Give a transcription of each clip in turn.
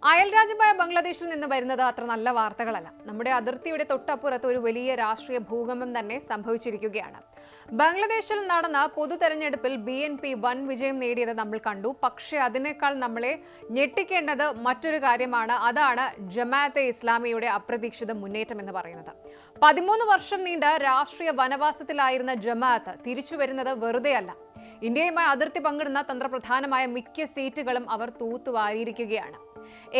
അയൽരാജ്യമായ ബംഗ്ലാദേശിൽ നിന്ന് വരുന്നത് അത്ര നല്ല വാർത്തകളല്ല. നമ്മുടെ അതിർത്തിയുടെ തൊട്ടപ്പുറത്ത് ഒരു വലിയ രാഷ്ട്രീയ ഭൂകമ്പം തന്നെ സംഭവിച്ചിരിക്കുകയാണ്. ബംഗ്ലാദേശിൽ നടന്ന പൊതു തെരഞ്ഞെടുപ്പിൽ BNP വൻ വിജയം നേടിയത് നമ്മൾ കണ്ടു. പക്ഷേ അതിനേക്കാൾ നമ്മളെ ഞെട്ടിക്കേണ്ടത് മറ്റൊരു കാര്യമാണ്. അതാണ് ജമാഅത്തെ ഇസ്ലാമിയുടെ അപ്രതീക്ഷിത മുന്നേറ്റം എന്ന് പറയുന്നത്. 13 വർഷം നീണ്ട രാഷ്ട്രീയ വനവാസത്തിലായിരുന്ന ജമാഅത്ത് തിരിച്ചു വരുന്നത് വെറുതെയല്ല. ഇന്ത്യയുമായി അതിർത്തി പങ്കിടുന്ന തന്ത്രപ്രധാനമായ മിക്ക സീറ്റുകളും അവർ തൂത്തുവാരിയിരിക്കുകയാണ്.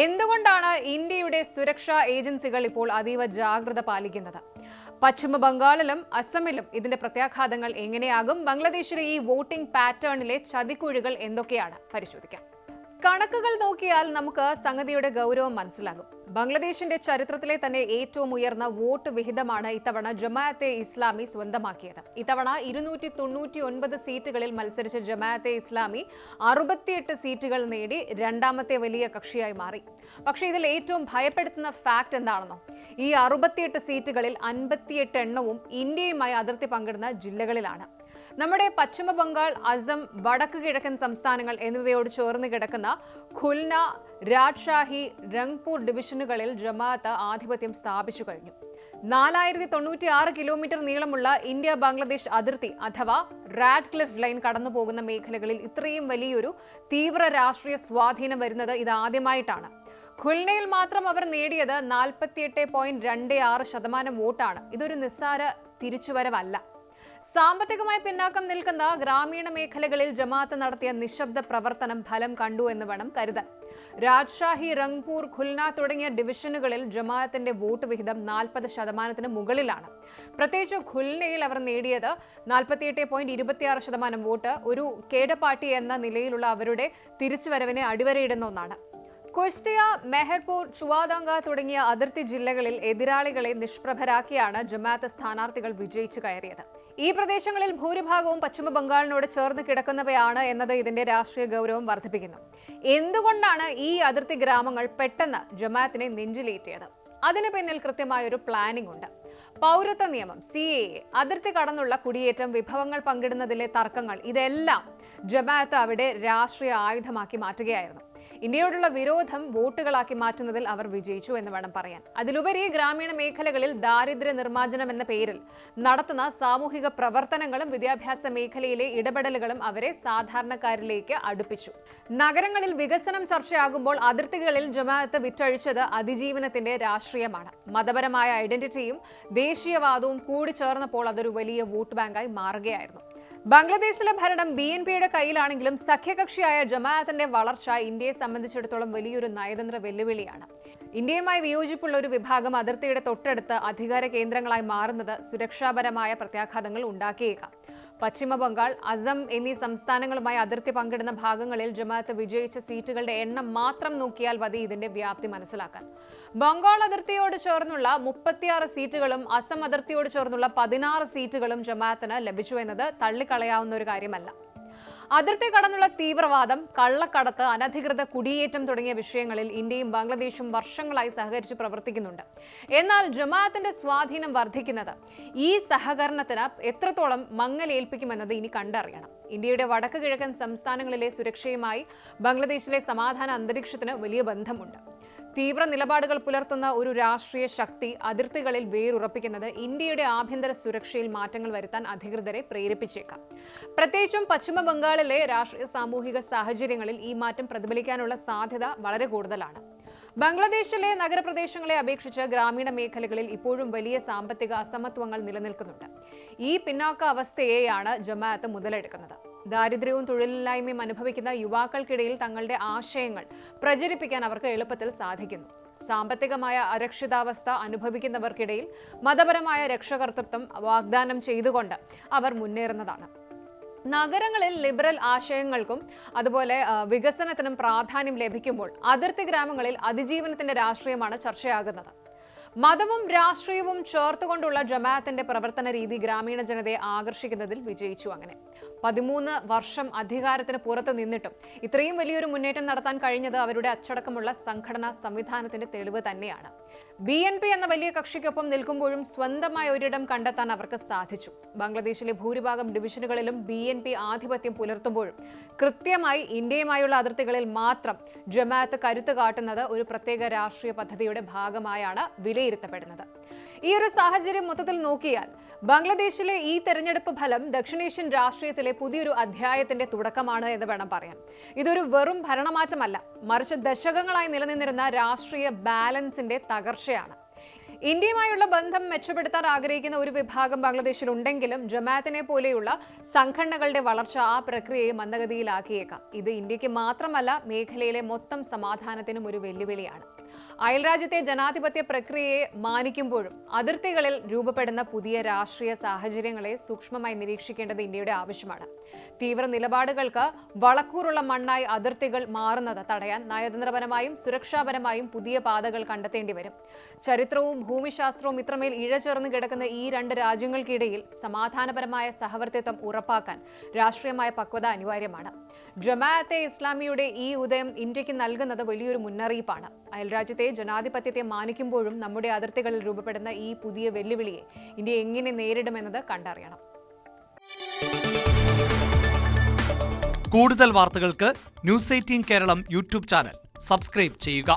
എന്തുകൊണ്ടാണ് ഇന്ത്യയുടെ സുരക്ഷാ ഏജൻസികൾ ഇപ്പോൾ അതീവ ജാഗ്രത പാലിക്കുന്നത്? പശ്ചിമ ബംഗാളിലും അസമിലും ഇതിന്റെ പ്രത്യാഘാതങ്ങൾ എങ്ങനെയാകും? ബംഗ്ലാദേശിലെ ഈ വോട്ടിംഗ് പാറ്റേണിലെ ചതിക്കുഴികൾ എന്തൊക്കെയാണ്? പരിശോധിക്കാം. കണക്കുകൾ നോക്കിയാൽ നമുക്ക് സംഗതിയുടെ ഗൗരവം മനസ്സിലാകും. ബംഗ്ലാദേശിന്റെ ചരിത്രത്തിലെ തന്നെ ഏറ്റവും ഉയർന്ന വോട്ട് വിഹിതമാണ് ഇത്തവണ ജമാഅത്തെ ഇസ്ലാമി സ്വന്തമാക്കിയത്. ഇത്തവണ 299 സീറ്റുകളിൽ മത്സരിച്ച ജമാഅത്തെ ഇസ്ലാമി 68 സീറ്റുകൾ നേടി രണ്ടാമത്തെ വലിയ കക്ഷിയായി മാറി. പക്ഷേ ഇതിൽ ഏറ്റവും ഭയപ്പെടുത്തുന്ന ഫാക്ട് എന്താണെന്നോ? ഈ 68 സീറ്റുകളിൽ 58 എണ്ണവും ഇന്ത്യയുമായി അതിർത്തി പങ്കിടുന്ന ജില്ലകളിലാണ്. നമ്മുടെ പശ്ചിമ ബംഗാൾ, അസം, വടക്ക് കിഴക്കൻ സംസ്ഥാനങ്ങൾ എന്നിവയോട് ചേർന്ന് കിടക്കുന്ന ഖുൽന, രാജ്ഷാഹി, രംഗ്പൂർ ഡിവിഷനുകളിൽ ജമാഅത്ത് ആധിപത്യം സ്ഥാപിച്ചു കഴിഞ്ഞു. 4096 കിലോമീറ്റർ നീളമുള്ള ഇന്ത്യ ബംഗ്ലാദേശ് അതിർത്തി അഥവാ റാഡ്ക്ലിഫ് ലൈൻ കടന്നുപോകുന്ന മേഖലകളിൽ ഇത്രയും വലിയൊരു തീവ്ര രാഷ്ട്രീയ സ്വാധീനം വരുന്നത് ഇതാദ്യമായിട്ടാണ്. ഖുൽനയിൽ മാത്രം അവർ നേടിയത് 48.26% വോട്ടാണ്. ഇതൊരു നിസ്സാര തിരിച്ചുവരവല്ല. സാമ്പത്തികമായി പിന്നാക്കം നിൽക്കുന്ന ഗ്രാമീണ മേഖലകളിൽ ജമാഅത്ത് നടത്തിയ നിശബ്ദ പ്രവർത്തനം ഫലം കണ്ടു എന്ന് വേണം കരുതാൻ. രാജ്ഷാഹി, രംഗ്പൂർ, ഖുൽന തുടങ്ങിയ ഡിവിഷനുകളിൽ ജമാഅത്തിന്റെ വോട്ട് വിഹിതം 40% മുകളിലാണ്. പ്രത്യേകിച്ച് ഖുൽനയിൽ അവർ നേടിയത് 48.26% വോട്ട് ഒരു കേഡപാർട്ടി എന്ന നിലയിലുള്ള അവരുടെ തിരിച്ചുവരവിനെ അടിവരയിടുന്ന ഒന്നാണ്. കുശ്തിയ, മെഹർപൂർ, ചുവാദാംഗ തുടങ്ങിയ അതിർത്തി ജില്ലകളിൽ എതിരാളികളെ നിഷ്പ്രഭരാക്കിയാണ് ജമാഅത്ത് സ്ഥാനാർത്ഥികൾ വിജയിച്ചു കയറിയത്. ഈ പ്രദേശങ്ങളിൽ ഭൂരിഭാഗവും പശ്ചിമ ബംഗാളിനോട് ചേർന്ന് കിടക്കുന്നവയാണ് എന്നത് ഇതിന്റെ രാഷ്ട്രീയ ഗൗരവം വർദ്ധിപ്പിക്കുന്നു. എന്തുകൊണ്ടാണ് ഈ അതിർത്തി ഗ്രാമങ്ങൾ പെട്ടെന്ന് ജമാഅത്തിനെ നെഞ്ചിലേറ്റിയത്? അതിന് പിന്നിൽ കൃത്യമായൊരു പ്ലാനിംഗ് ഉണ്ട്. പൗരത്വ നിയമം, CAA, അതിർത്തി കടന്നുള്ള കുടിയേറ്റം, വിഭവങ്ങൾ പങ്കിടുന്നതിലെ തർക്കങ്ങൾ, ഇതെല്ലാം ജമാഅത്ത് അവിടെ രാഷ്ട്രീയ ആയുധമാക്കി മാറ്റുകയായിരുന്നു. ഇന്ത്യയോടുള്ള വിരോധം വോട്ടുകളാക്കി മാറ്റുന്നതിൽ അവർ വിജയിച്ചു എന്ന് വേണം പറയാൻ. അതിലുപരി ഗ്രാമീണ മേഖലകളിൽ ദാരിദ്ര്യ നിർമ്മാർജ്ജനം എന്ന പേരിൽ നടത്തുന്ന സാമൂഹിക പ്രവർത്തനങ്ങളും വിദ്യാഭ്യാസ മേഖലയിലെ ഇടപെടലുകളും അവരെ സാധാരണക്കാരിലേക്ക് അടുപ്പിച്ചു. നഗരങ്ങളിൽ വികസനം ചർച്ചയാകുമ്പോൾ അതിർത്തികളിൽ ജമാഅത്ത് വിറ്റഴിച്ചത് അതിജീവനത്തിന്റെ രാഷ്ട്രീയമാണ്. മതപരമായ ഐഡന്റിറ്റിയും ദേശീയവാദവും കൂടിച്ചേർന്നപ്പോൾ അതൊരു വലിയ വോട്ട് ബാങ്കായി മാറുകയായിരുന്നു. ബംഗ്ലാദേശിലെ ഭരണം BNPയുടെ കയ്യിലാണെങ്കിലും സഖ്യകക്ഷിയായ ജമാഅത്തിന്റെ വളർച്ച ഇന്ത്യയെ സംബന്ധിച്ചിടത്തോളം വലിയൊരു നയതന്ത്ര വെല്ലുവിളിയാണ്. ഇന്ത്യയുമായി വിയോജിപ്പുള്ള ഒരു വിഭാഗം അതിർത്തിയുടെ തൊട്ടടുത്ത് അധികാര കേന്ദ്രങ്ങളായി മാറുന്നത് സുരക്ഷാപരമായ പ്രത്യാഘാതങ്ങൾ ഉണ്ടാക്കിയേക്കാം. പശ്ചിമ ബംഗാൾ, അസം എന്നീ സംസ്ഥാനങ്ങളുമായി അതിർത്തി പങ്കിടുന്ന ഭാഗങ്ങളിൽ ജമാഅത്ത് വിജയിച്ച സീറ്റുകളുടെ എണ്ണം മാത്രം നോക്കിയാൽ മതി ഇതിന്റെ വ്യാപ്തി മനസ്സിലാക്കാൻ. ബംഗാൾ അതിർത്തിയോട് ചേർന്നുള്ള 36 സീറ്റുകളും അസം അതിർത്തിയോട് ചേർന്നുള്ള 16 സീറ്റുകളും ജമാഅത്തിന് ലഭിച്ചു എന്നത് തള്ളിക്കളയാവുന്ന ഒരു കാര്യമല്ല. അതിർത്തി കടന്നുള്ള തീവ്രവാദം, കള്ളക്കടത്ത്, അനധികൃത കുടിയേറ്റം തുടങ്ങിയ വിഷയങ്ങളിൽ ഇന്ത്യയും ബംഗ്ലാദേശും വർഷങ്ങളായി സഹകരിച്ച് പ്രവർത്തിക്കുന്നുണ്ട്. എന്നാൽ ജമാഅത്തിന്റെ സ്വാധീനം വർദ്ധിക്കുന്നത് ഈ സഹകരണത്തിന് എത്രത്തോളം മങ്ങലേൽപ്പിക്കുമെന്നത് ഇനി കണ്ടറിയണം. ഇന്ത്യയുടെ വടക്ക് കിഴക്കൻ സംസ്ഥാനങ്ങളിലെ സുരക്ഷയുമായി ബംഗ്ലാദേശിലെ സമാധാന അന്തരീക്ഷത്തിന് വലിയ ബന്ധമുണ്ട്. തീവ്ര നിലപാടുകൾ പുലർത്തുന്ന ഒരു രാഷ്ട്രീയ ശക്തി അതിർത്തികളിൽ വേരുറപ്പിക്കുന്നത് ഇന്ത്യയുടെ ആഭ്യന്തര സുരക്ഷയിൽ മാറ്റങ്ങൾ വരുത്താൻ അധികൃതരെ പ്രേരിപ്പിച്ചേക്കാം. പ്രത്യേകിച്ചും പശ്ചിമ ബംഗാളിലെ രാഷ്ട്രീയ സാമൂഹിക സാഹചര്യങ്ങളിൽ ഈ മാറ്റം പ്രതിഫലിക്കാനുള്ള സാധ്യത വളരെ കൂടുതലാണ്. ബംഗ്ലാദേശിലെ നഗരപ്രദേശങ്ങളെ അപേക്ഷിച്ച് ഗ്രാമീണ മേഖലകളിൽ ഇപ്പോഴും വലിയ സാമ്പത്തിക അസമത്വങ്ങൾ നിലനിൽക്കുന്നുണ്ട്. ഈ പിന്നാക്ക അവസ്ഥയെയാണ് ജമാഅത്ത് മുതലെടുക്കുന്നത്. ദാരിദ്ര്യവും തൊഴിലില്ലായ്മയും അനുഭവിക്കുന്ന യുവാക്കൾക്കിടയിൽ തങ്ങളുടെ ആശയങ്ങൾ പ്രചരിപ്പിക്കാൻ അവർക്ക് എളുപ്പത്തിൽ സാധിക്കുന്നു. സാമ്പത്തികമായ അരക്ഷിതാവസ്ഥ അനുഭവിക്കുന്നവർക്കിടയിൽ മതപരമായ രക്ഷകർതൃത്വം വാഗ്ദാനം ചെയ്തുകൊണ്ട് അവർ മുന്നേറുന്നതാണ്. നഗരങ്ങളിൽ ലിബറൽ ആശയങ്ങൾക്കും അതുപോലെ വികസനത്തിനും പ്രാധാന്യം ലഭിക്കുമ്പോൾ അതിർത്തി ഗ്രാമങ്ങളിൽ അതിജീവനത്തിന്റെ രാഷ്ട്രീയമാണ് ചർച്ചയാകുന്നത്. മതവും രാഷ്ട്രീയവും ചേർത്തുകൊണ്ടുള്ള ജമാഅത്തിന്റെ പ്രവർത്തന രീതി ഗ്രാമീണ ജനതയെ ആകർഷിക്കുന്നതിൽ വിജയിച്ചു. അങ്ങനെ 13 വർഷം അധികാരത്തിന് പുറത്ത് നിന്നിട്ടും ഇത്രയും വലിയൊരു മുന്നേറ്റം നടത്താൻ കഴിഞ്ഞത് അവരുടെ അച്ചടക്കമുള്ള സംഘടനാ സംവിധാനത്തിന്റെ തെളിവ് തന്നെയാണ്. BNP എന്ന വലിയ കക്ഷിക്കൊപ്പം നിൽക്കുമ്പോഴും സ്വന്തമായ ഒരിടം കണ്ടെത്താൻ അവർക്ക് സാധിച്ചു. ബംഗ്ലാദേശിലെ ഭൂരിഭാഗം ഡിവിഷനുകളിലും BNP ആധിപത്യം പുലർത്തുമ്പോഴും കൃത്യമായി ഇന്ത്യയുമായുള്ള അതിർത്തികളിൽ മാത്രം ജമാഅത്ത് കരുത്ത് കാട്ടുന്നത് ഒരു പ്രത്യേക രാഷ്ട്രീയ പദ്ധതിയുടെ ഭാഗമായാണ് വിലയിരുത്തപ്പെടുന്നത്. ഈ ഒരു സാഹചര്യം മൊത്തത്തിൽ നോക്കിയാൽ ബംഗ്ലാദേശിലെ ഈ തെരഞ്ഞെടുപ്പ് ഫലം ദക്ഷിണേഷ്യൻ രാഷ്ട്രീയത്തിലെ പുതിയൊരു അധ്യായത്തിന്റെ തുടക്കമാണ് എന്ന് വേണം പറയാൻ. ഇതൊരു വെറും ഭരണമാറ്റമല്ല, മറിച്ച് ദശകങ്ങളായി നിലനിന്നിരുന്ന രാഷ്ട്രീയ ബാലൻസിന്റെ തകർച്ചയാണ്. ഇന്ത്യയുമായുള്ള ബന്ധം മെച്ചപ്പെടുത്താൻ ആഗ്രഹിക്കുന്ന ഒരു വിഭാഗം ബംഗ്ലാദേശിലുണ്ടെങ്കിലും ജമാഅത്തിനെ പോലെയുള്ള സംഘടനകളുടെ വളർച്ച ആ പ്രക്രിയയെ മന്ദഗതിയിലാക്കിയേക്കാം. ഇത് ഇന്ത്യക്ക് മാത്രമല്ല, മേഖലയിലെ മൊത്തം സമാധാനത്തിനും ഒരു വെല്ലുവിളിയാണ്. അയൽരാജ്യത്തെ ജനാധിപത്യ പ്രക്രിയയെ മാനിക്കുമ്പോഴും അതിർത്തികളിൽ രൂപപ്പെടുന്ന പുതിയ രാഷ്ട്രീയ സാഹചര്യങ്ങളെ സൂക്ഷ്മമായി നിരീക്ഷിക്കേണ്ടത് ഇന്ത്യയുടെ ആവശ്യമാണ്. തീവ്ര നിലപാടുകൾക്ക് വളക്കൂറുള്ള മണ്ണായി അതിർത്തികൾ മാറുന്നത് തടയാൻ നയതന്ത്രപരമായും സുരക്ഷാപരമായും പുതിയ പാതകൾ കണ്ടെത്തേണ്ടി വരും. ചരിത്രവും ഭൂമിശാസ്ത്രവും ഇത്രമേൽ ഇഴചേർന്ന് കിടക്കുന്ന ഈ രണ്ട് രാജ്യങ്ങൾക്കിടയിൽ സമാധാനപരമായ സഹവർത്തിത്വം ഉറപ്പാക്കാൻ രാഷ്ട്രീയമായ പക്വത അനിവാര്യമാണ്. ജമാഅത്തെ ഇസ്ലാമിയുടെ ഈ ഉദയം ഇന്ത്യക്ക് നൽകുന്നത് വലിയൊരു മുന്നറിയിപ്പാണ്. അയൽരാജ്യത്തെ ജനാധിപത്യത്തെ മാനിക്കുമ്പോഴും നമ്മുടെ അതിർത്തികളിൽ രൂപപ്പെടുന്ന ഈ പുതിയ വെല്ലുവിളിയെ ഇന്ത്യ എങ്ങനെ നേരിടുമെന്നത് കണ്ടറിയണം. കൂടുതൽ വാർത്തകൾക്ക് News 18 Keralam YouTube channel subscribe ചെയ്യുക.